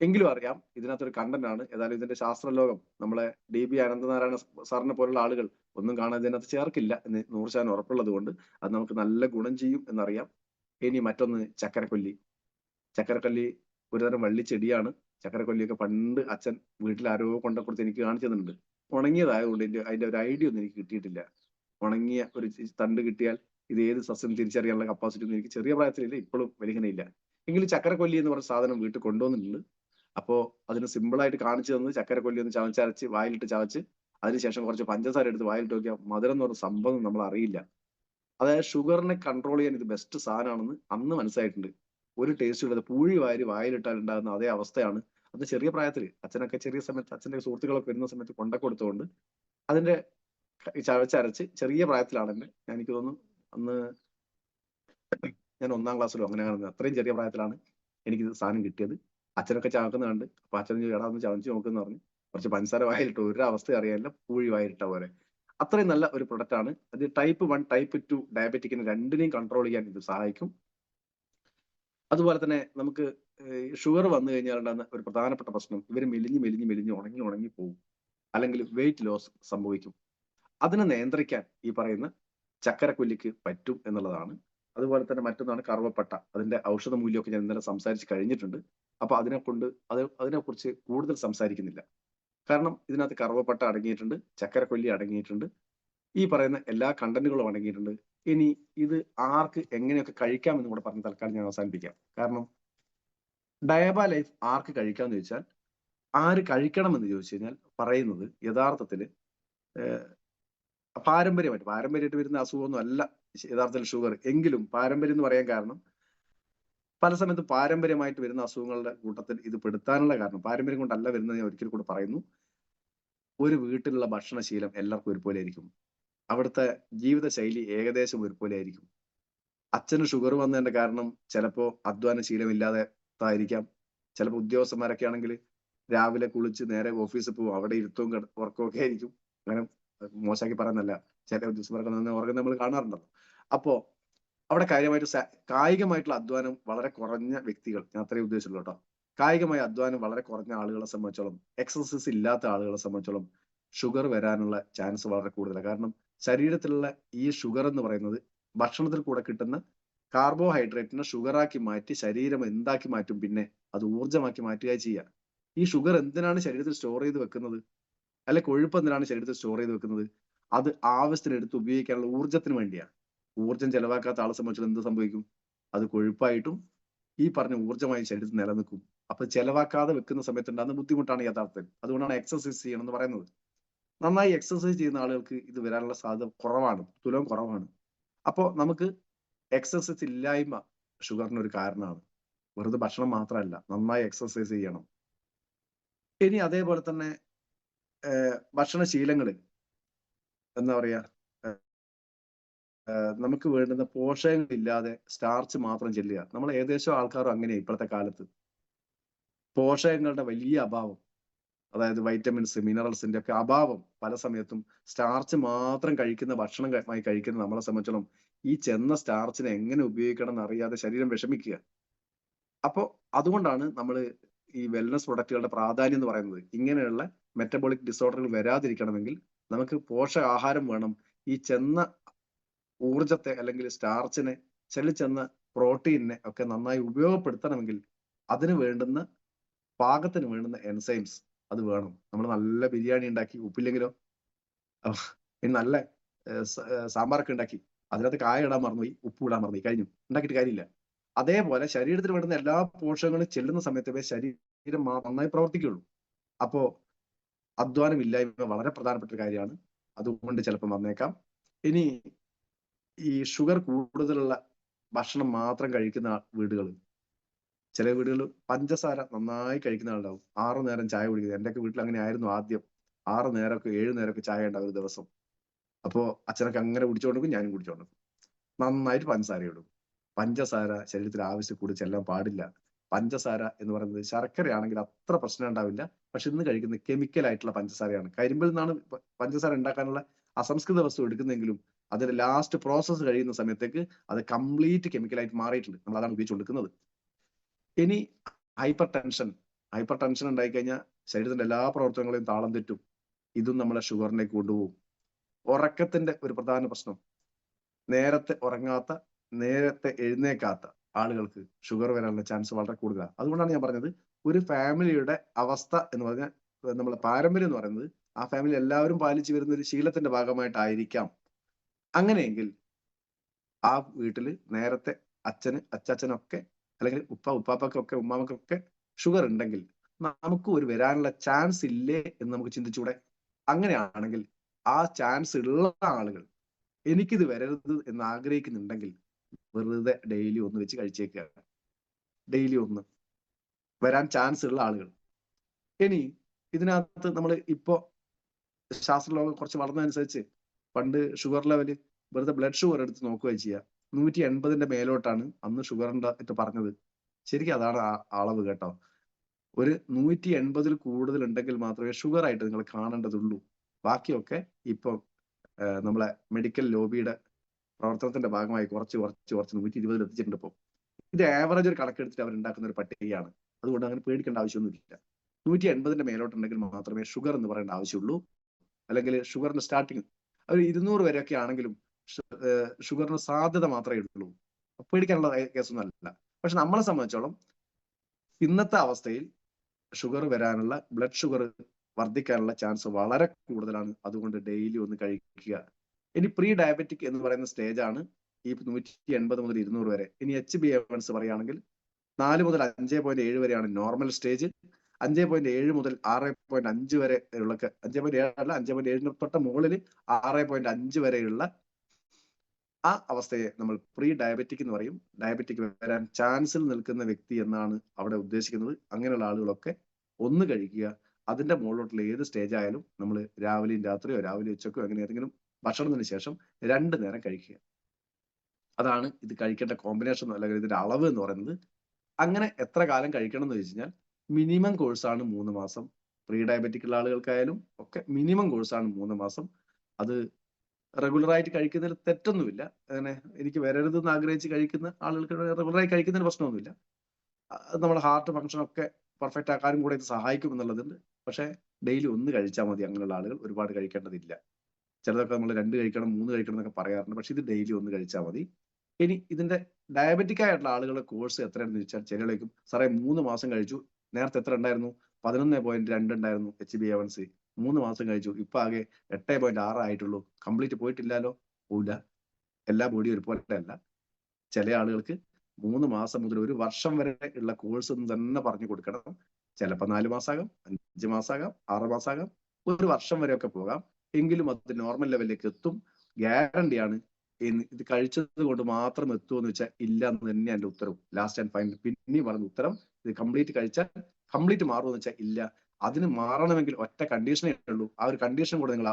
എങ്കിലും അറിയാം ഇതിനകത്തൊരു കണ്ടന്റ് ആണ്. ഏതായാലും ഇതിന്റെ ശാസ്ത്രലോകം, നമ്മളെ DB അനന്തനാരായണ സാറിനെ പോലുള്ള ആളുകൾ ഒന്നും കാണാതെ ഇതിനകത്ത് ചേർക്കില്ല എന്ന് 100% ഉറപ്പുള്ളത് കൊണ്ട് അത് നമുക്ക് നല്ല ഗുണം ചെയ്യും എന്നറിയാം. ഇനി മറ്റൊന്ന് ചക്കരക്കൊല്ലി. ചക്കരക്കൊല്ലി ഒരുതരം വള്ളിച്ചെടിയാണ്. ചക്കരക്കൊല്ലിയൊക്കെ പണ്ട് അച്ഛൻ വീട്ടിൽ ആരോ കൊണ്ടുകൊടുത്ത് എനിക്ക് കാണിച്ചു തന്നിട്ടുണ്ട്. ഉണങ്ങിയതായതുകൊണ്ട് അതിന്റെ ഒരു ഐഡിയ ഒന്നും എനിക്ക് കിട്ടിയിട്ടില്ല. ഉണങ്ങിയ ഒരു തണ്ട് കിട്ടിയാൽ ഇത് ഏത് സസ്യം തിരിച്ചറിയാനുള്ള കപ്പാസിറ്റി ഒന്നും എനിക്ക് ചെറിയ പ്രായത്തിലില്ല, ഇപ്പോഴും വലിയനയില്ല. എങ്കിലും ചക്കരക്കൊല്ലി എന്ന് പറഞ്ഞ സാധനം വീട്ടിൽ കൊണ്ടുവന്നിട്ടുണ്ട്. അപ്പോ അതിന് സിമ്പിളായിട്ട് കാണിച്ചു തന്നത് ചക്കരക്കൊല്ലി ഒന്ന് ചവച്ചരച്ച് വായിലിട്ട് ചവച്ച് അതിനുശേഷം കുറച്ച് പഞ്ചസാര എടുത്ത് വായിലിട്ട് നോക്കിയാൽ മധുരം എന്ന് പറഞ്ഞ സംഭവം നമ്മൾ അറിയില്ല. അതായത് ഷുഗറിനെ കൺട്രോൾ ചെയ്യാൻ ഇത് ബെസ്റ്റ് സാധനമാണെന്ന് അന്ന് മനസ്സിലായിട്ടുണ്ട്. ഒരു ടേസ്റ്റ് ഇല്ലാതെ പൂഴി വായിലിട്ടാൽ ഉണ്ടാകുന്ന അതേ അവസ്ഥയാണ്. അത് ചെറിയ പ്രായത്തിൽ അച്ഛനൊക്കെ ചെറിയ സമയത്ത് അച്ഛൻ്റെ സുഹൃത്തുക്കളൊക്കെ വരുന്ന സമയത്ത് കൊടുത്തുകൊണ്ട് അതിന്റെ ചവച്ചരച്ച് ചെറിയ പ്രായത്തിലാണ് എനിക്ക് തോന്നുന്നു അന്ന് ഞാൻ 1ാം ക്ലാസ്സിലോ അങ്ങനെ അത്രയും ചെറിയ പ്രായത്തിലാണ് എനിക്ക് സാധനം കിട്ടിയത്. അച്ഛനൊക്കെ ചവക്കുന്ന കണ്ട് അപ്പൊ അച്ഛൻ എടാ ഒന്ന് ചവച്ച് നോക്കുന്ന പറഞ്ഞു കുറച്ച് പഞ്ചസാര വായിലിട്ട് ഒരു അവസ്ഥ അറിയാനില്ല, പൂഴി വായിലിട്ട പോലെ. അത്രയും നല്ല ഒരു പ്രൊഡക്റ്റ് ആണ്. അത് ടൈപ്പ് 1 ടൈപ്പ് 2 ഡയബറ്റിക്കിന് രണ്ടിനെയും കൺട്രോൾ ചെയ്യാൻ ഇത് സഹായിക്കും. അതുപോലെ തന്നെ നമുക്ക് ഷുഗർ വന്നു കഴിഞ്ഞാൽ ഉണ്ടാകുന്ന ഒരു പ്രധാനപ്പെട്ട പ്രശ്നം, ഇവർ മെലിഞ്ഞ് ഉണങ്ങി പോകും, അല്ലെങ്കിൽ വെയിറ്റ് ലോസ് സംഭവിക്കും. അതിനെ നിയന്ത്രിക്കാൻ ഈ പറയുന്ന ചക്കരക്കൊല്ലിക്ക് പറ്റും എന്നുള്ളതാണ്. അതുപോലെ തന്നെ മറ്റൊന്നാണ് കറുവപ്പട്ട. അതിന്റെ ഔഷധ മൂല്യമൊക്കെ ഞാൻ ഇന്നലെ സംസാരിച്ച് കഴിഞ്ഞിട്ടുണ്ട്. അപ്പൊ അതിനെക്കുറിച്ച് കൂടുതൽ സംസാരിക്കുന്നില്ല. കാരണം ഇതിനകത്ത് കറുവപ്പട്ട അടങ്ങിയിട്ടുണ്ട്, ചക്കരക്കൊല്ലി അടങ്ങിയിട്ടുണ്ട്, ഈ പറയുന്ന എല്ലാ കണ്ടന്റുകളും അടങ്ങിയിട്ടുണ്ട്. ഇനി ഇത് ആർക്ക് എങ്ങനെയൊക്കെ കഴിക്കാമെന്ന് കൂടെ പറഞ്ഞ് തൽക്കാലം ഞാൻ അവസാനിപ്പിക്കാം. കാരണം ഡയബ ലൈഫ് ആർക്ക് കഴിക്കാമെന്ന് ചോദിച്ചാൽ, ആര് കഴിക്കണമെന്ന് ചോദിച്ചു കഴിഞ്ഞാൽ പറയുന്നത് യഥാർത്ഥത്തിൽ പാരമ്പര്യമായിട്ട് വരുന്ന അസുഖമൊന്നും അല്ല യഥാർത്ഥത്തിൽ ഷുഗർ. എങ്കിലും പാരമ്പര്യം എന്ന് പറയാൻ കാരണം പല സമയത്ത് പാരമ്പര്യമായിട്ട് വരുന്ന അസുഖങ്ങളുടെ കൂട്ടത്തിൽ ഇത് പെടുത്താനുള്ള കാരണം പാരമ്പര്യം കൊണ്ടല്ല വരുന്നത്. ഞാൻ ഒരിക്കൽ കൂടെ പറയുന്നു, ഒരു വീട്ടിലുള്ള ഭക്ഷണശീലം എല്ലാവർക്കും ഒരുപോലെ ആയിരിക്കും. അവിടുത്തെ ജീവിതശൈലി ഏകദേശം ഒരുപോലെ ആയിരിക്കും. അച്ഛന് ഷുഗർ വന്നതിന്റെ കാരണം ചിലപ്പോ അധ്വാന ശീലമില്ലാതെ ആയിരിക്കാം. ചിലപ്പോൾ ഉദ്യോഗസ്ഥന്മാരൊക്കെ ആണെങ്കിൽ രാവിലെ കുളിച്ച് നേരെ ഓഫീസിൽ പോകും, അവിടെ ഇരുത്തവും ഉറക്കവും ഒക്കെ ആയിരിക്കും. അങ്ങനെ മോശമാക്കി പറയുന്നല്ല, ചില ഉദ്യോഗസ്ഥന്മാരൊക്കെ ഉറക്കം നമ്മൾ കാണാറുണ്ടല്ലോ. അപ്പോ അവിടെ കായികമായിട്ടുള്ള അധ്വാനം വളരെ കുറഞ്ഞ വ്യക്തികൾ, ഞാൻ അത്രയും ഉദ്ദേശിച്ചുള്ളൂ കേട്ടോ. കായികമായ അധ്വാനം വളരെ കുറഞ്ഞ ആളുകളെ സംബന്ധിച്ചോളം, എക്സസൈസ് ഇല്ലാത്ത ആളുകളെ സംബന്ധിച്ചോളം ഷുഗർ വരാനുള്ള ചാൻസ് വളരെ കൂടുതലാണ്. കാരണം ശരീരത്തിലുള്ള ഈ ഷുഗർ എന്ന് പറയുന്നത് ഭക്ഷണത്തിൽ കൂടെ കിട്ടുന്ന കാർബോഹൈഡ്രേറ്റിനെ ഷുഗറാക്കി മാറ്റി ശരീരം എന്താക്കി മാറ്റും, പിന്നെ അത് ഊർജ്ജമാക്കി മാറ്റുക ചെയ്യുക. ഈ ഷുഗർ എന്തിനാണ് ശരീരത്തിൽ സ്റ്റോർ ചെയ്ത് വെക്കുന്നത്, അല്ലെ കൊഴുപ്പ് എന്തിനാണ് ശരീരത്തിൽ സ്റ്റോർ ചെയ്ത് വെക്കുന്നത്? അത് ആവശ്യത്തിന് എടുത്ത് ഉപയോഗിക്കാനുള്ള ഊർജ്ജത്തിന് വേണ്ടിയാണ്. ഊർജ്ജം ചെലവാക്കാത്ത ആളെ സംബന്ധിച്ച് എന്ത് സംഭവിക്കും? അത് കൊഴുപ്പായിട്ടും ഈ പറഞ്ഞ ഊർജ്ജമായി ശരീരത്തിൽ നിലനിൽക്കും. അപ്പൊ ചെലവാക്കാതെ വെക്കുന്ന സമയത്ത് ഉണ്ടാകുന്ന ബുദ്ധിമുട്ടാണ് യഥാർത്ഥത്തിൽ. അതുകൊണ്ടാണ് എക്സർസൈസ് ചെയ്യണം എന്ന് പറയുന്നത്. നന്നായി എക്സർസൈസ് ചെയ്യുന്ന ആളുകൾക്ക് ഇത് വരാനുള്ള സാധ്യത കുറവാണ്, തുലം കുറവാണ്. അപ്പോ നമുക്ക് എക്സർസൈസ് ഇല്ലായ്മ ഷുഗറിന് ഒരു കാരണമാണ്. വെറുതെ ഭക്ഷണം മാത്രമല്ല, നന്നായി എക്സർസൈസ് ചെയ്യണം. ഇനി അതേപോലെ തന്നെ ഭക്ഷണശീലങ്ങൾ എന്താ പറയാ, നമുക്ക് വേണ്ടുന്ന പോഷകങ്ങൾ ഇല്ലാതെ സ്റ്റാർച്ച് മാത്രം ചെല്ലുക. നമ്മൾ ഏകദേശം ആൾക്കാരും അങ്ങനെ ഇപ്പോഴത്തെ കാലത്ത്. പോഷകങ്ങളുടെ വലിയ അഭാവം, അതായത് വൈറ്റമിൻസ്, മിനറൽസിന്റെ ഒക്കെ അഭാവം പല സമയത്തും സ്റ്റാർച്ച് മാത്രം കഴിക്കുന്ന ഭക്ഷണമായി കഴിക്കുന്ന നമ്മളെ സംബന്ധിച്ചോളം ഈ ചെന്ന സ്റ്റാർച്ചിനെ എങ്ങനെ ഉപയോഗിക്കണം എന്ന് അറിയാതെ ശരീരം വിഷമിക്കുക. അപ്പോൾ അതുകൊണ്ടാണ് നമ്മൾ ഈ വെൽനസ് പ്രൊഡക്റ്റുകളുടെ പ്രാധാന്യം എന്ന് പറയുന്നത്. ഇങ്ങനെയുള്ള മെറ്റബോളിക് ഡിസോർഡറുകൾ വരാതിരിക്കണമെങ്കിൽ നമുക്ക് പോഷകാഹാരം വേണം. ഈ ചെന്ന ഊർജത്തെ അല്ലെങ്കിൽ സ്റ്റാർച്ചിനെ, ചെന്ന പ്രോട്ടീനിനെ ഒക്കെ നന്നായി ഉപയോഗപ്പെടുത്തണമെങ്കിൽ അതിന് വേണ്ടുന്ന പാകത്തിന് വേണ്ടുന്ന എൻസൈംസ് അത് വേണം. നമ്മൾ നല്ല ബിരിയാണി ഉണ്ടാക്കി ഉപ്പില്ലെങ്കിലോ, പിന്നെ നല്ല സാമ്പാറൊക്കെ ഉണ്ടാക്കി അതിനകത്ത് കായ ഇടാൻ മറന്നുപോയി, ഉപ്പ് ഇടാൻ മറന്നുപോയി, കഴിഞ്ഞു, ഉണ്ടാക്കിയിട്ട് കാര്യമില്ല. അതേപോലെ ശരീരത്തിന് വേണ്ടുന്ന എല്ലാ പോഷകങ്ങളും ചെല്ലുന്ന സമയത്തേ ശരീരം നന്നായി പ്രവർത്തിക്കുള്ളൂ. അപ്പോ അധ്വാനമില്ലായ്മ വളരെ പ്രധാനപ്പെട്ട ഒരു കാര്യമാണ്. അതുകൊണ്ട് ചിലപ്പോൾ വന്നേക്കാം. ഇനി ഈ ഷുഗർ കൂടുതലുള്ള ഭക്ഷണം മാത്രം കഴിക്കുന്ന വീടുകൾ, ചില വീടുകൾ പഞ്ചസാര നന്നായി കഴിക്കുന്ന ആളുണ്ടാവും. 6 നേരം ചായ കുടിക്കുന്നത്. എന്റെയൊക്കെ വീട്ടിൽ അങ്ങനെ ആയിരുന്നു ആദ്യം. 6 നേരമൊക്കെ 7 നേരമൊക്കെ ചായ ഉണ്ടാവും ഒരു ദിവസം. അപ്പോ അച്ഛനൊക്കെ അങ്ങനെ കുടിച്ചോണ്ടിരിക്കും, ഞാനും കുടിച്ചോണ്ടിരിക്കും. നന്നായിട്ട് പഞ്ചസാര ഇടും. പഞ്ചസാര ശരീരത്തിൽ ആവശ്യം കൂടി ചെല്ലാൻ പാടില്ല. പഞ്ചസാര എന്ന് പറയുന്നത് ശർക്കരയാണെങ്കിൽ അത്ര പ്രശ്നം ഉണ്ടാവില്ല. പക്ഷെ ഇന്ന് കഴിക്കുന്ന കെമിക്കൽ ആയിട്ടുള്ള പഞ്ചസാരയാണ്. കരിമ്പിൽ നിന്നാണ് പഞ്ചസാര ഉണ്ടാക്കാനുള്ള അസംസ്കൃത വസ്തു എടുക്കുന്നെങ്കിലും അതിന്റെ ലാസ്റ്റ് പ്രോസസ്സ് കഴിയുന്ന സമയത്തേക്ക് അത് കംപ്ലീറ്റ് കെമിക്കലായിട്ട് മാറിയിട്ടുണ്ട്. നമ്മൾ അതാണ് ഉപയോഗിച്ചുകൊണ്ടിരിക്കുന്നത്. ഇനി ഹൈപ്പർ ടെൻഷൻ ഉണ്ടായി കഴിഞ്ഞാൽ ശരീരത്തിന്റെ എല്ലാ പ്രവർത്തനങ്ങളെയും താളം തെറ്റും. ഇതും നമ്മളെ ഷുഗറിലേക്ക് കൊണ്ടുപോകും. ഉറക്കത്തിന്റെ ഒരു പ്രധാന പ്രശ്നം, നേരത്തെ ഉറങ്ങാത്ത, നേരത്തെ എഴുന്നേക്കാത്ത ആളുകൾക്ക് ഷുഗർ വരാനുള്ള ചാൻസ് വളരെ കൂടുതലാണ്. അതുകൊണ്ടാണ് ഞാൻ പറഞ്ഞത്, ഒരു ഫാമിലിയുടെ അവസ്ഥ എന്ന് പറഞ്ഞാൽ, നമ്മളെ പാരമ്പര്യം എന്ന് പറയുന്നത് ആ ഫാമിലി എല്ലാവരും പാലിച്ചു വരുന്ന ഒരു ശീലത്തിന്റെ ഭാഗമായിട്ടായിരിക്കാം. അങ്ങനെയെങ്കിൽ ആ വീട്ടില് നേരത്തെ അച്ഛനൊക്കെ അല്ലെങ്കിൽ ഉപ്പാപ്പക്കൊക്കെ ഉമ്മാമക്കൊക്കെ ഷുഗർ ഉണ്ടെങ്കിൽ നമുക്ക് ഒരു വരാനുള്ള ചാൻസ് ഇല്ലേ എന്ന് നമുക്ക് ചിന്തിച്ചൂടെ? അങ്ങനെയാണെങ്കിൽ ആ ചാൻസ് ഉള്ള ആളുകൾ എനിക്കിത് വരരുത് എന്ന് ആഗ്രഹിക്കുന്നുണ്ടെങ്കിൽ വെറുതെ ഡെയിലി ഒന്ന് വെച്ച് കഴിച്ചേക്കുക. ഡെയിലി ഒന്ന് വരാൻ ചാൻസ് ഉള്ള ആളുകൾ. ഇനി ഇതിനകത്ത് നമ്മൾ ഇപ്പോ ശാസ്ത്രലോകം കുറച്ച് വളർന്നതനുസരിച്ച് പണ്ട് ഷുഗർ ലെവല് വെറുതെ ബ്ലഡ് ഷുഗർ എടുത്ത് നോക്കുക ചെയ്യുക. 180 മേലോട്ടാണ് അന്ന് ഷുഗറിന്റെ പറഞ്ഞത്. ശരിക്കും അതാണ് അളവ് കേട്ടോ. ഒരു 180 കൂടുതൽ ഉണ്ടെങ്കിൽ മാത്രമേ ഷുഗർ ആയിട്ട് നിങ്ങൾ കാണേണ്ടതുള്ളൂ. ബാക്കിയൊക്കെ ഇപ്പൊ നമ്മളെ മെഡിക്കൽ ലോബിയുടെ പ്രവർത്തനത്തിന്റെ ഭാഗമായി കുറച്ച് 120 എത്തിച്ചിട്ടുണ്ട്. ഇപ്പോൾ ഇത് ആവറേജ് ഒരു കണക്കെടുത്തിട്ട് അവരുണ്ടാക്കുന്ന ഒരു പട്ടികയാണ്. അതുകൊണ്ട് അങ്ങനെ പേടിക്കേണ്ട ആവശ്യമൊന്നുമില്ല. 180 മേലോട്ടുണ്ടെങ്കിൽ മാത്രമേ ഷുഗർ എന്ന് പറയേണ്ട ആവശ്യമുള്ളൂ. അല്ലെങ്കിൽ ഷുഗറിന്റെ സ്റ്റാർട്ടിങ് ഒരു 200 വരെയൊക്കെ ആണെങ്കിലും ഷുഗറിന് സാധ്യത മാത്രമേ ഉള്ളൂ. പേടിക്കാനുള്ള കേസൊന്നും അല്ല. പക്ഷെ നമ്മളെ സംബന്ധിച്ചോളം ഇന്നത്തെ അവസ്ഥയിൽ ഷുഗർ വരാനുള്ള, ബ്ലഡ് ഷുഗർ വർദ്ധിക്കാനുള്ള ചാൻസ് വളരെ കൂടുതലാണ്. അതുകൊണ്ട് ഡെയിലി ഒന്ന് കഴിക്കുക. ഇനി പ്രീ ഡയബറ്റിക് എന്ന് പറയുന്ന സ്റ്റേജ് ആണ് ഈ 180 മുതൽ 200 വരെ. ഇനി HbA1c പറയുകയാണെങ്കിൽ 4 മുതൽ 5.7 വരെയാണ് നോർമൽ സ്റ്റേജ്. 5.7 മുതൽ 6.5 വരെ ഉള്ള, 5.7 അല്ല, 5.7 തൊട്ട മുകളിൽ 6.5 വരെയുള്ള ആ അവസ്ഥയെ നമ്മൾ പ്രീ ഡയബറ്റിക് എന്ന് പറയും. ഡയബറ്റിക് വരാൻ ചാൻസിൽ നിൽക്കുന്ന വ്യക്തി എന്നാണ് അവിടെ ഉദ്ദേശിക്കുന്നത്. അങ്ങനെയുള്ള ആളുകളൊക്കെ ഒന്ന് കഴിക്കുക. അതിന്റെ മുകളിലോട്ടുള്ള ഏത് സ്റ്റേജ് ആയാലും നമ്മൾ രാവിലെയും രാത്രിയോ രാവിലെ ഉച്ചക്കോ അങ്ങനെ ഏതെങ്കിലും ഭക്ഷണത്തിന് ശേഷം 2 നേരം കഴിക്കുക. അതാണ് ഇത് കഴിക്കേണ്ട കോമ്പിനേഷൻ അല്ലെങ്കിൽ ഇതിന്റെ അളവ് എന്ന് പറയുന്നത്. അങ്ങനെ എത്ര കാലം കഴിക്കണം എന്ന് ചോദിച്ചു കഴിഞ്ഞാൽ മിനിമം കോഴ്സാണ് 3 മാസം. പ്രീ ഡയബറ്റിക് ഉള്ള ആളുകൾക്കായാലും ഒക്കെ മിനിമം കോഴ്സാണ് 3 മാസം. അത് റെഗുലറായിട്ട് കഴിക്കുന്നതിൽ തെറ്റൊന്നുമില്ല. അങ്ങനെ എനിക്ക് വരരുതെന്ന് ആഗ്രഹിച്ച് കഴിക്കുന്ന ആളുകൾക്ക് റെഗുലറായി കഴിക്കുന്നതിന് പ്രശ്നമൊന്നുമില്ല. നമ്മുടെ ഹാർട്ട് ഫംഗ്ഷൻ ഒക്കെ പെർഫെക്റ്റ് ആക്കാനും കൂടെ ഇത് സഹായിക്കും എന്നുള്ളതുണ്ട്. പക്ഷെ ഡെയിലി ഒന്ന് കഴിച്ചാൽ മതി. അങ്ങനെയുള്ള ആളുകൾ ഒരുപാട് കഴിക്കേണ്ടതില്ല. ചിലതൊക്കെ നമ്മൾ 2 കഴിക്കണം 3 കഴിക്കണം എന്നൊക്കെ പറയാറുണ്ട്. പക്ഷെ ഇത് ഡെയിലി ഒന്ന് കഴിച്ചാൽ മതി. ഇനി ഇതിന്റെ ഡയബറ്റിക് ആയിട്ടുള്ള ആളുകളുടെ കോഴ്സ് എത്രയാണെന്ന് ചോദിച്ചാൽ ചിലയിലേക്കും സാറേ 3 മാസം കഴിച്ചു, നേരത്തെ എത്ര ഉണ്ടായിരുന്നു? 11.2 ഉണ്ടായിരുന്നു HbA1c. 3 മാസം കഴിച്ചു, ഇപ്പൊ ആകെ 8.6 ആയിട്ടുള്ളൂ. കംപ്ലീറ്റ് പോയിട്ടില്ലല്ലോ. പോവില്ല. എല്ലാ ബോഡിയും ഒരുപോലെ അല്ല. ചില ആളുകൾക്ക് 3 മാസം മുതൽ 1 വർഷം വരെ ഉള്ള കോഴ്സ് തന്നെ പറഞ്ഞു കൊടുക്കണം. ചിലപ്പോൾ 4 മാസമാകാം, 5 മാസമാകാം, 6 മാസമാകാം, 1 വർഷം വരെയൊക്കെ പോകാം. എങ്കിലും അത് നോർമൽ ലെവലിലേക്ക് എത്തും. ഗ്യാരണ്ടിയാണ്. ഇത് കഴിച്ചത് കൊണ്ട് മാത്രം എത്തുമെന്ന് വെച്ചാൽ ഇല്ല എന്ന് തന്നെയാണ് എന്റെ ഉത്തരവ്. ലാസ്റ്റ് ആൻഡ് ഫൈനൽ പിന്നെയും പറഞ്ഞ ഉത്തരം, ഇത് കംപ്ലീറ്റ് കഴിച്ചാൽ കംപ്ലീറ്റ് മാറുമെന്ന് വെച്ചാൽ ഇല്ല. അതിന് മാറണമെങ്കിൽ ഒറ്റ കണ്ടീഷനേ ഉള്ളൂ. ആ ഒരു കണ്ടീഷൻ കൂടെ നിങ്ങൾ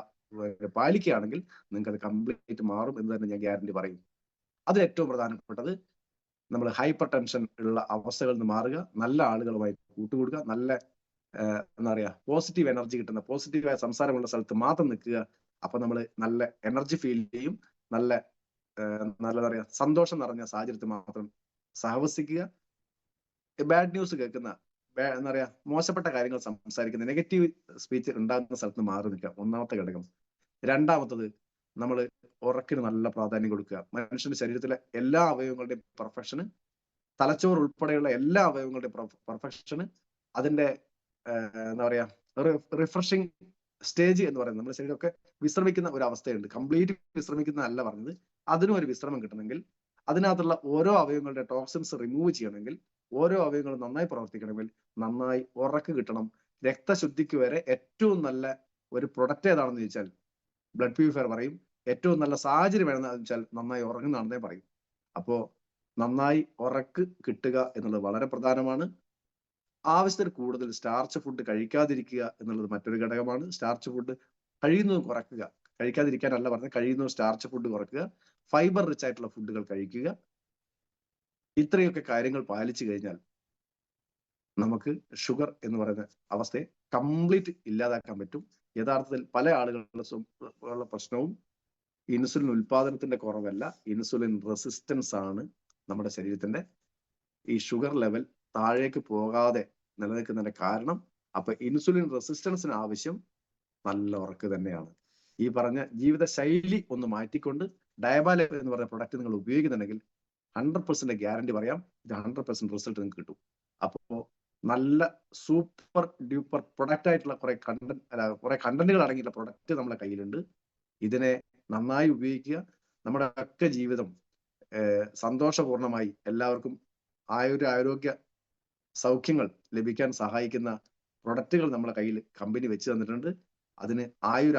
പാലിക്കുകയാണെങ്കിൽ നിങ്ങൾക്ക് അത് കംപ്ലീറ്റ് മാറും എന്ന് തന്നെ ഞാൻ ഗ്യാരണ്ടി പറയും. അത് ഏറ്റവും പ്രധാനപ്പെട്ടത് നമ്മൾ ഹൈപ്പർ ടെൻഷൻ ഉള്ള അവസ്ഥകളിൽ നിന്ന് മാറുക, നല്ല ആളുകളുമായി കൂട്ടുകൂടുക, നല്ല എന്താ പറയാ പോസിറ്റീവ് എനർജി കിട്ടുന്ന പോസിറ്റീവായ സംസാരമുള്ള സ്ഥലത്ത് മാത്രം നിൽക്കുക. അപ്പൊ നമ്മൾ നല്ല എനർജി ഫീൽ ചെയ്യും. നല്ല എന്താ പറയാ സന്തോഷം നിറഞ്ഞ സാഹചര്യത്തിൽ മാത്രം സഹവസിക്കുക. ബാഡ് ന്യൂസ് കേൾക്കുന്ന എന്താ പറയാ മോശപ്പെട്ട കാര്യങ്ങൾ സംസാരിക്കുന്ന നെഗറ്റീവ് സ്പീച്ച് ഉണ്ടാകുന്ന സ്ഥലത്ത് മാറി നിൽക്കുക. ഒന്നാമത്തെ ഘടകം. രണ്ടാമത്തത്, നമ്മൾ ഉറക്കിന് നല്ല പ്രാധാന്യം കൊടുക്കുക. മനുഷ്യന്റെ ശരീരത്തിലെ എല്ലാ അവയവങ്ങളുടെയും പെർഫെക്ഷന്, തലച്ചോറ് ഉൾപ്പെടെയുള്ള എല്ലാ അവയവങ്ങളുടെയും പെർഫെക്ഷന്, അതിന്റെ എന്താ പറയാ റിഫ്രഷിങ് സ്റ്റേജ് എന്ന് പറയുന്നത്, നമ്മുടെ ശരീരമൊക്കെ വിശ്രമിക്കുന്ന ഒരു അവസ്ഥയുണ്ട്. കംപ്ലീറ്റ് വിശ്രമിക്കുന്നതല്ല പറഞ്ഞത്. അതിനും ഒരു വിശ്രമം കിട്ടണമെങ്കിൽ, അതിനകത്തുള്ള ഓരോ അവയവങ്ങളുടെ ടോക്സിൻസ് റിമൂവ് ചെയ്യണമെങ്കിൽ, ഓരോ അവയവങ്ങളും നന്നായി പ്രവർത്തിക്കണമെങ്കിൽ നന്നായി ഉറക്ക് കിട്ടണം. രക്തശുദ്ധിക്ക് വരെ ഏറ്റവും നല്ല ഒരു പ്രൊഡക്റ്റ് ഏതാണെന്ന് ചോദിച്ചാൽ ബ്ലഡ് പ്യൂരിഫയർ പറയും. ഏറ്റവും നല്ല സാഹചര്യം വേണമെന്ന് വെച്ചാൽ നന്നായി ഉറങ്ങുന്നതാണെന്നേ പറയും. അപ്പോ നന്നായി ഉറക്ക് കിട്ടുക എന്നുള്ളത് വളരെ പ്രധാനമാണ്. ആവശ്യത്തിൽ കൂടുതൽ സ്റ്റാർച്ച് ഫുഡ് കഴിക്കാതിരിക്കുക എന്നുള്ളത് മറ്റൊരു ഘടകമാണ്. സ്റ്റാർച്ച് ഫുഡ് കഴിയുന്നതും കുറയ്ക്കുക. കഴിക്കാതിരിക്കാനല്ല പറഞ്ഞത്, കഴിയുന്നതും സ്റ്റാർച്ച് ഫുഡ് കുറയ്ക്കുക. ഫൈബർ റിച്ച് ആയിട്ടുള്ള ഫുഡുകൾ കഴിക്കുക. ഇത്രയൊക്കെ കാര്യങ്ങൾ പാലിച്ചു കഴിഞ്ഞാൽ നമുക്ക് ഷുഗർ എന്ന് പറയുന്ന അവസ്ഥയെ കംപ്ലീറ്റ് ഇല്ലാതാക്കാൻ പറ്റും. യഥാർത്ഥത്തിൽ പല ആളുകളുടെ പ്രശ്നവും ഇൻസുലിൻ ഉൽപാദനത്തിന്റെ കുറവല്ല, ഇൻസുലിൻ റെസിസ്റ്റൻസ് ആണ് നമ്മുടെ ശരീരത്തിന്റെ ഈ ഷുഗർ ലെവൽ താഴേക്ക് പോകാതെ നിലനിൽക്കുന്നതിന്റെ കാരണം. അപ്പൊ ഇൻസുലിൻ റെസിസ്റ്റൻസിന് ആവശ്യം നല്ല ഉറക്ക് തന്നെയാണ്. ഈ പറഞ്ഞ ജീവിത ശൈലി ഒന്ന് മാറ്റിക്കൊണ്ട് ഡയബാലൈഫ് എന്ന് പറയുന്ന പ്രൊഡക്റ്റ് നിങ്ങൾ ഉപയോഗിക്കുന്നുണ്ടെങ്കിൽ 100% ഗ്യാരണ്ടി പറയാം, ഇത് 100% റിസൾട്ട് നിങ്ങൾക്ക് കിട്ടും. അപ്പോ നല്ല സൂപ്പർ ഡ്യൂപ്പർ പ്രൊഡക്റ്റ് ആയിട്ടുള്ള കുറെ കണ്ടന്റുകൾ അടങ്ങിയിട്ടുള്ള പ്രൊഡക്റ്റ് നമ്മുടെ കയ്യിലുണ്ട്. ഇതിനെ നന്നായി ഉപയോഗിക്കുക. നമ്മുടെ ഒക്കെ ജീവിതം സന്തോഷപൂർണമായി എല്ലാവർക്കും ആരോഗ്യ സൗഖ്യങ്ങൾ ലഭിക്കാൻ സഹായിക്കുന്ന പ്രൊഡക്റ്റുകൾ നമ്മുടെ കയ്യിൽ കമ്പനി വെച്ച് തന്നിട്ടുണ്ട്. അതിന്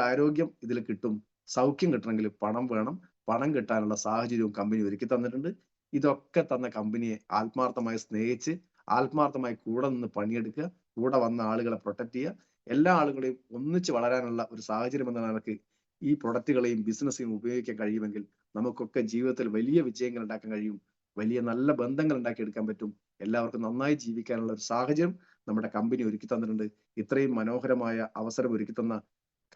ആരോഗ്യം ഇതിൽ കിട്ടും. സൗഖ്യം കിട്ടണമെങ്കിൽ പണം വേണം. പണം കിട്ടാനുള്ള സാഹചര്യവും കമ്പനി ഒരുക്കി തന്നിട്ടുണ്ട്. ഇതൊക്കെ തന്ന കമ്പനിയെ ആത്മാർത്ഥമായി സ്നേഹിച്ച് ആത്മാർത്ഥമായി കൂടെ നിന്ന് പണിയെടുക്കുക. കൂടെ വന്ന ആളുകളെ പ്രൊട്ടക്ട് ചെയ്യുക. എല്ലാ ആളുകളെയും ഒന്നിച്ച് വളരാനുള്ള ഒരു സാഹചര്യം എന്ന നിലക്ക് ഈ പ്രൊഡക്റ്റുകളെയും ബിസിനസ്സെയും ഉപയോഗിക്കാൻ കഴിയുമെങ്കിൽ നമുക്കൊക്കെ ജീവിതത്തിൽ വലിയ വിജയങ്ങൾ ഉണ്ടാക്കാൻ കഴിയും. വലിയ നല്ല ബന്ധങ്ങൾ ഉണ്ടാക്കിയെടുക്കാൻ പറ്റും. എല്ലാവർക്കും നന്നായി ജീവിക്കാനുള്ള ഒരു സാഹചര്യം നമ്മുടെ കമ്പനി ഒരുക്കി തന്നിട്ടുണ്ട്. ഇത്രയും മനോഹരമായ അവസരം ഒരുക്കി തന്ന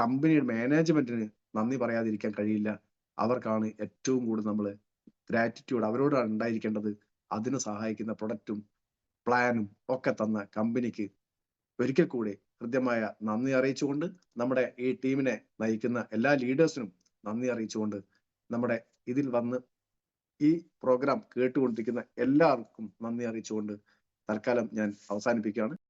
കമ്പനിയുടെ മാനേജ്മെന്റിന് നന്ദി പറയാതിരിക്കാൻ കഴിയില്ല. അവർക്കാണ് ഏറ്റവും കൂടുതൽ നമ്മൾ ഗ്രാറ്റിറ്റ്യൂഡ് അവരോടാണ് ഉണ്ടായിരിക്കേണ്ടത്. അതിന് സഹായിക്കുന്ന പ്രൊഡക്റ്റും പ്ലാനും ഒക്കെ തന്ന കമ്പനിക്ക് ഒരിക്കൽ കൂടി കൃത്യമായ നന്ദി അറിയിച്ചുകൊണ്ട്, നമ്മുടെ ഈ ടീമിനെ നയിക്കുന്ന എല്ലാ ലീഡേഴ്സിനും നന്ദി അറിയിച്ചുകൊണ്ട്, നമ്മുടെ ഇതിൽ വന്ന് ഈ പ്രോഗ്രാം കേട്ടുകൊണ്ടിരിക്കുന്ന എല്ലാവർക്കും നന്ദി അറിയിച്ചുകൊണ്ട് തൽക്കാലം ഞാൻ അവസാനിപ്പിക്കുകയാണ്.